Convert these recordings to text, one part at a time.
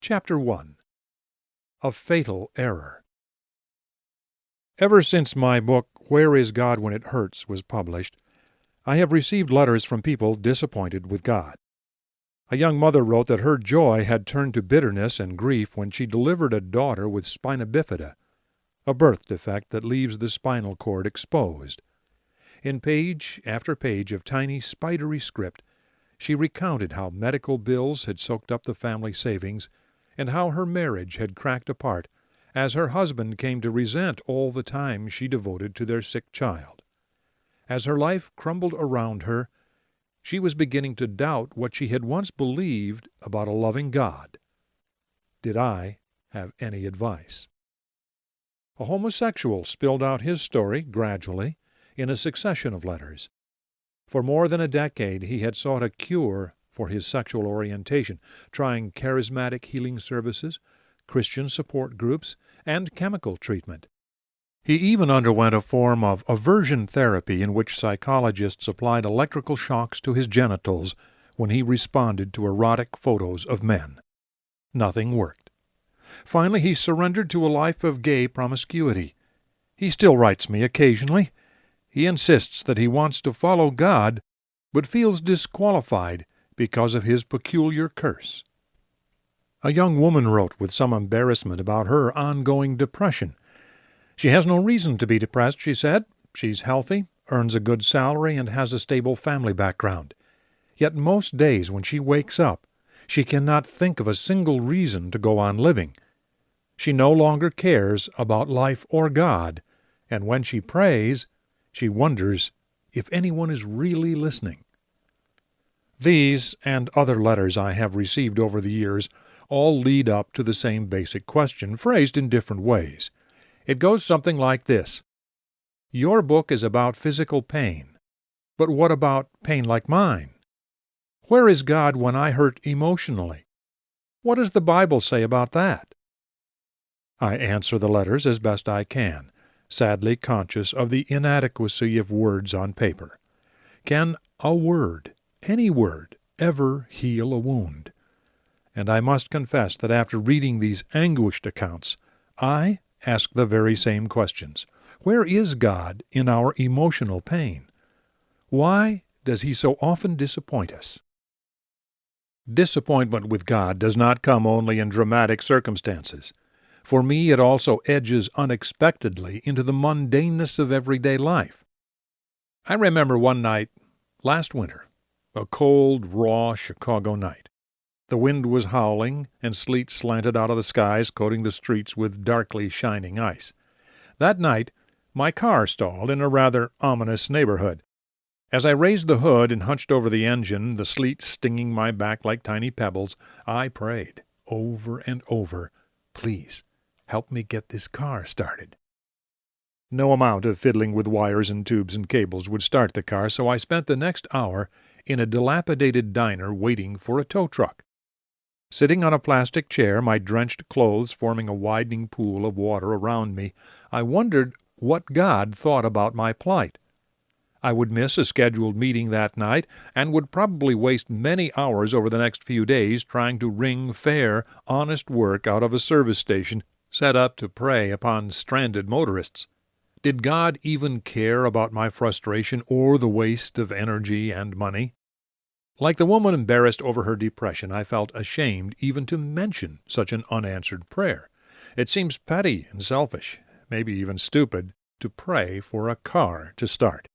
Chapter 1. A Fatal Error. Ever since my book, Where is God When It Hurts, was published, I have received letters from people disappointed with God. A young mother wrote that her joy had turned to bitterness and grief when she delivered a daughter with spina bifida, a birth defect that leaves the spinal cord exposed. In page after page of tiny, spidery script, she recounted how medical bills had soaked up the family savings, and how her marriage had cracked apart as her husband came to resent all the time she devoted to their sick child. As her life crumbled around her, she was beginning to doubt what she had once believed about a loving God. Did I have any advice? A homosexual spilled out his story gradually in a succession of letters. For more than a decade he had sought a cure for his sexual orientation, trying charismatic healing services, Christian support groups, and chemical treatment. He even underwent a form of aversion therapy in which psychologists applied electrical shocks to his genitals when he responded to erotic photos of men. Nothing worked. Finally, he surrendered to a life of gay promiscuity. He still writes me occasionally. He insists that he wants to follow God, but feels disqualified because of his peculiar curse. A young woman wrote with some embarrassment about her ongoing depression. She has no reason to be depressed, she said. She's healthy, earns a good salary, and has a stable family background. Yet most days when she wakes up, she cannot think of a single reason to go on living. She no longer cares about life or God, and when she prays, she wonders if anyone is really listening. These and other letters I have received over the years all lead up to the same basic question, phrased in different ways. It goes something like this. Your book is about physical pain, but what about pain like mine? Where is God when I hurt emotionally? What does the Bible say about that? I answer the letters as best I can, sadly conscious of the inadequacy of words on paper. Can a word, any word, ever heal a wound? And I must confess that after reading these anguished accounts, I ask the very same questions. Where is God in our emotional pain? Why does He so often disappoint us? Disappointment with God does not come only in dramatic circumstances. For me, it also edges unexpectedly into the mundaneness of everyday life. I remember one night last winter, a cold, raw Chicago night. The wind was howling, and sleet slanted out of the skies, coating the streets with darkly shining ice. That night, my car stalled in a rather ominous neighborhood. As I raised the hood and hunched over the engine, the sleet stinging my back like tiny pebbles, I prayed, over and over, "Please, help me get this car started." No amount of fiddling with wires and tubes and cables would start the car, so I spent the next hour in a dilapidated diner waiting for a tow truck. Sitting on a plastic chair, my drenched clothes forming a widening pool of water around me, I wondered what God thought about my plight. I would miss a scheduled meeting that night and would probably waste many hours over the next few days trying to wring fair, honest work out of a service station set up to prey upon stranded motorists. Did God even care about my frustration or the waste of energy and money? Like the woman embarrassed over her depression, I felt ashamed even to mention such an unanswered prayer. It seems petty and selfish, maybe even stupid, to pray for a car to start.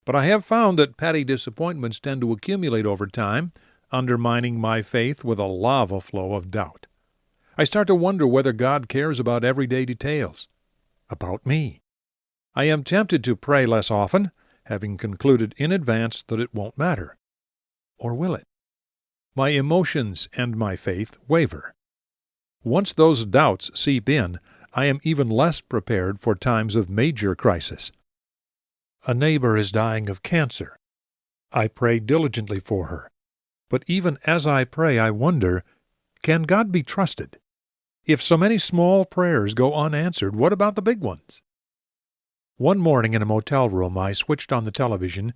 But I have found that petty disappointments tend to accumulate over time, undermining my faith with a lava flow of doubt. I start to wonder whether God cares about everyday details. About me. I am tempted to pray less often, having concluded in advance that it won't matter. Or will it? My emotions and my faith waver. Once those doubts seep in, I am even less prepared for times of major crisis. A neighbor is dying of cancer. I pray diligently for her. But even as I pray, I wonder, can God be trusted? If so many small prayers go unanswered, what about the big ones? One morning in a motel room, I switched on the television,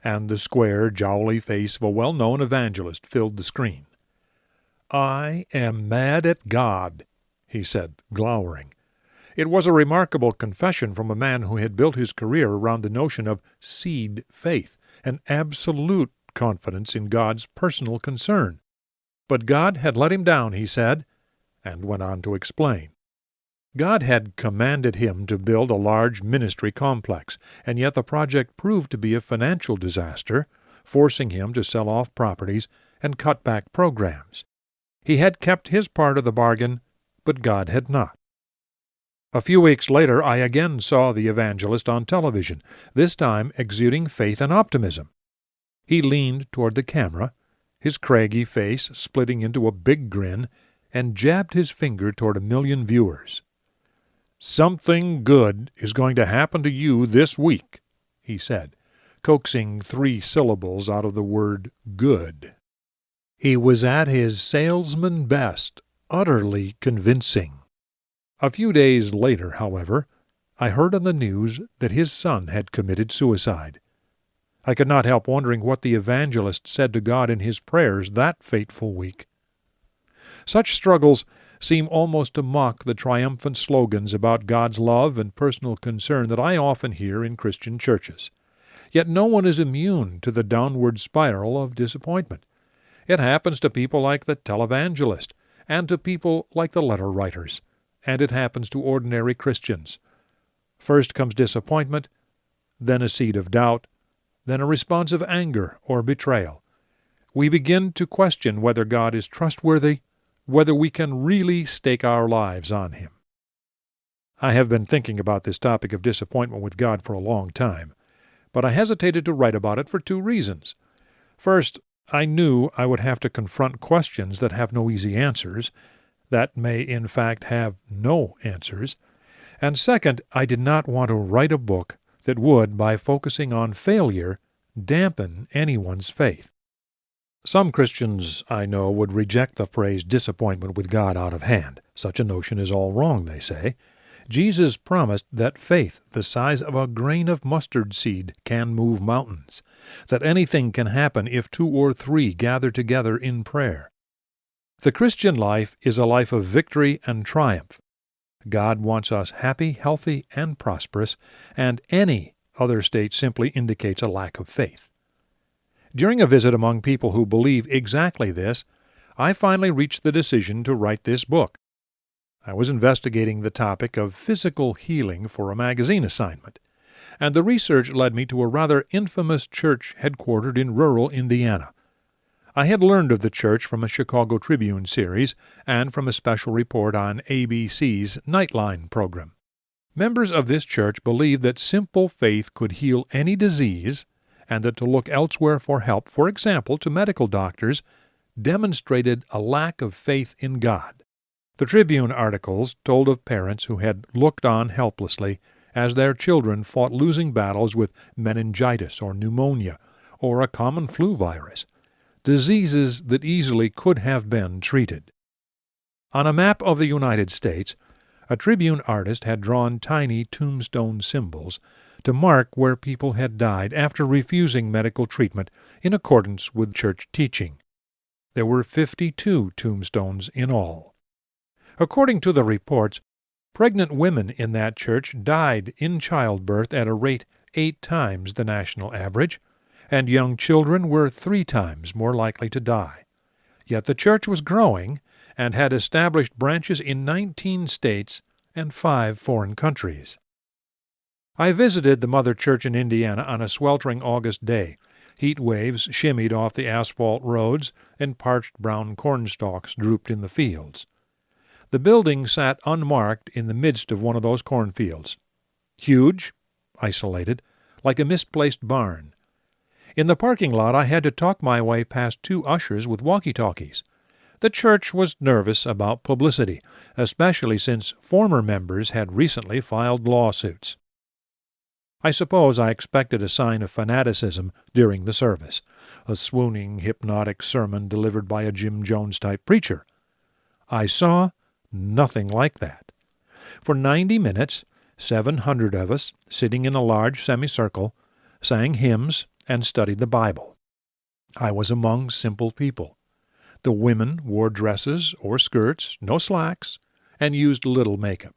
and the square, jowly face of a well-known evangelist filled the screen. "I am mad at God," he said, glowering. It was a remarkable confession from a man who had built his career around the notion of seed faith, an absolute confidence in God's personal concern. But God had let him down, he said, and went on to explain. God had commanded him to build a large ministry complex, and yet the project proved to be a financial disaster, forcing him to sell off properties and cut back programs. He had kept his part of the bargain, but God had not. A few weeks later, I again saw the evangelist on television, this time exuding faith and optimism. He leaned toward the camera, his craggy face splitting into a big grin, and jabbed his finger toward 1,000,000 viewers. "Something good is going to happen to you this week," he said, coaxing 3 syllables out of the word good. He was at his salesman best, utterly convincing. A few days later, however, I heard on the news that his son had committed suicide. I could not help wondering what the evangelist said to God in his prayers that fateful week. Such struggles seem almost to mock the triumphant slogans about God's love and personal concern that I often hear in Christian churches. Yet no one is immune to the downward spiral of disappointment. It happens to people like the televangelist, and to people like the letter writers, and it happens to ordinary Christians. First comes disappointment, then a seed of doubt, then a response of anger or betrayal. We begin to question whether God is trustworthy, whether we can really stake our lives on Him. I have been thinking about this topic of disappointment with God for a long time, but I hesitated to write about it for 2 reasons. First, I knew I would have to confront questions that have no easy answers, that may in fact have no answers. And second, I did not want to write a book that would, by focusing on failure, dampen anyone's faith. Some Christians, I know, would reject the phrase disappointment with God out of hand. Such a notion is all wrong, they say. Jesus promised that faith the size of a grain of mustard seed can move mountains, that anything can happen if 2 or 3 gather together in prayer. The Christian life is a life of victory and triumph. God wants us happy, healthy, and prosperous, and any other state simply indicates a lack of faith. During a visit among people who believe exactly this, I finally reached the decision to write this book. I was investigating the topic of physical healing for a magazine assignment, and the research led me to a rather infamous church headquartered in rural Indiana. I had learned of the church from a Chicago Tribune series and from a special report on ABC's Nightline program. Members of this church believed that simple faith could heal any disease, and that to look elsewhere for help, for example to medical doctors, demonstrated a lack of faith in God. The Tribune articles told of parents who had looked on helplessly as their children fought losing battles with meningitis or pneumonia or a common flu virus, diseases that easily could have been treated. On a map of the United States, a Tribune artist had drawn tiny tombstone symbols to mark where people had died after refusing medical treatment in accordance with church teaching. There were 52 tombstones in all. According to the reports, pregnant women in that church died in childbirth at a rate 8 times the national average, and young children were 3 times more likely to die. Yet the church was growing and had established branches in 19 states and 5 foreign countries. I visited the mother church in Indiana on a sweltering August day. Heat waves shimmied off the asphalt roads, and parched brown corn stalks drooped in the fields. The building sat unmarked in the midst of one of those cornfields. Huge, isolated, like a misplaced barn. In the parking lot I had to talk my way past 2 ushers with walkie-talkies. The church was nervous about publicity, especially since former members had recently filed lawsuits. I suppose I expected a sign of fanaticism during the service, a swooning, hypnotic sermon delivered by a Jim Jones-type preacher. I saw nothing like that. For 90 minutes, 700 of us, sitting in a large semicircle, sang hymns and studied the Bible. I was among simple people. The women wore dresses or skirts, no slacks, and used little makeup.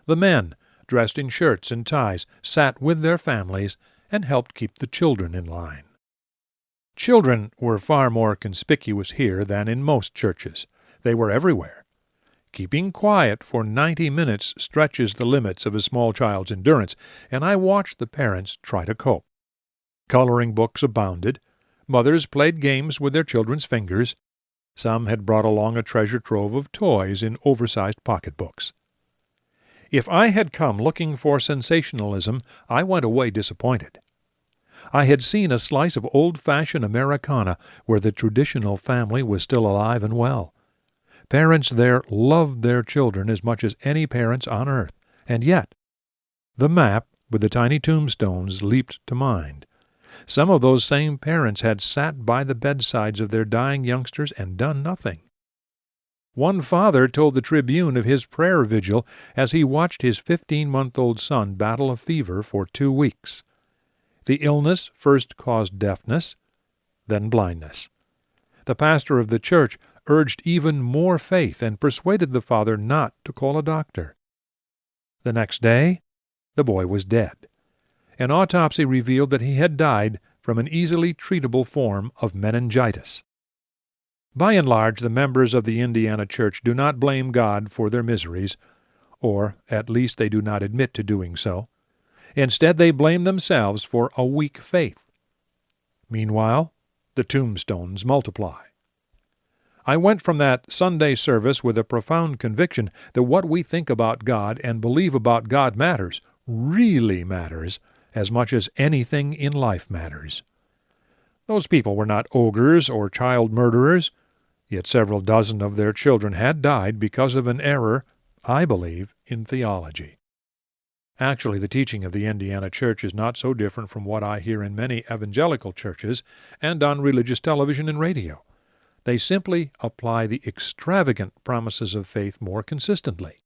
The men, dressed in shirts and ties, sat with their families and helped keep the children in line. Children were far more conspicuous here than in most churches. They were everywhere. Keeping quiet for 90 minutes stretches the limits of a small child's endurance, and I watched the parents try to cope. Coloring books abounded. Mothers played games with their children's fingers. Some had brought along a treasure trove of toys in oversized pocketbooks. If I had come looking for sensationalism, I went away disappointed. I had seen a slice of old-fashioned Americana where the traditional family was still alive and well. Parents there loved their children as much as any parents on earth, and yet the map with the tiny tombstones leaped to mind. Some of those same parents had sat by the bedsides of their dying youngsters and done nothing. One father told the Tribune of his prayer vigil as he watched his 15-month-old son battle a fever for 2 weeks. The illness first caused deafness, then blindness. The pastor of the church urged even more faith and persuaded the father not to call a doctor. The next day, the boy was dead. An autopsy revealed that he had died from an easily treatable form of meningitis. By and large, the members of the Indiana church do not blame God for their miseries, or at least they do not admit to doing so. Instead, they blame themselves for a weak faith. Meanwhile, the tombstones multiply. I went from that Sunday service with a profound conviction that what we think about God and believe about God matters, really matters, as much as anything in life matters. Those people were not ogres or child murderers, yet several dozen of their children had died because of an error, I believe, in theology. Actually, the teaching of the Indiana church is not so different from what I hear in many evangelical churches and on religious television and radio. They simply apply the extravagant promises of faith more consistently.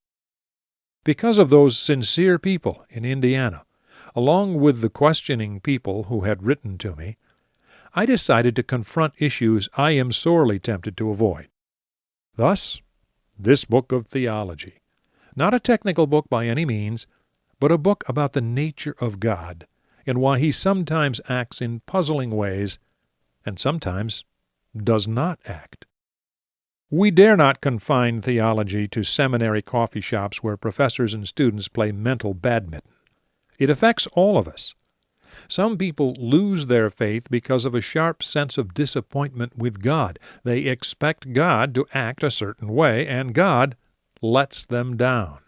Because of those sincere people in Indiana, along with the questioning people who had written to me, I decided to confront issues I am sorely tempted to avoid. Thus, this book of theology. Not a technical book by any means, but a book about the nature of God and why He sometimes acts in puzzling ways and sometimes does not act. We dare not confine theology to seminary coffee shops where professors and students play mental badminton. It affects all of us. Some people lose their faith because of a sharp sense of disappointment with God. They expect God to act a certain way, and God lets them down.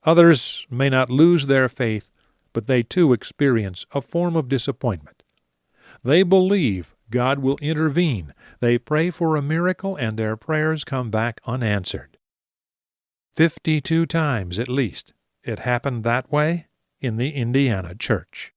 Others may not lose their faith, but they too experience a form of disappointment. They believe God will intervene. They pray for a miracle, and their prayers come back unanswered. 52 times at least it happened that way in the Indiana church.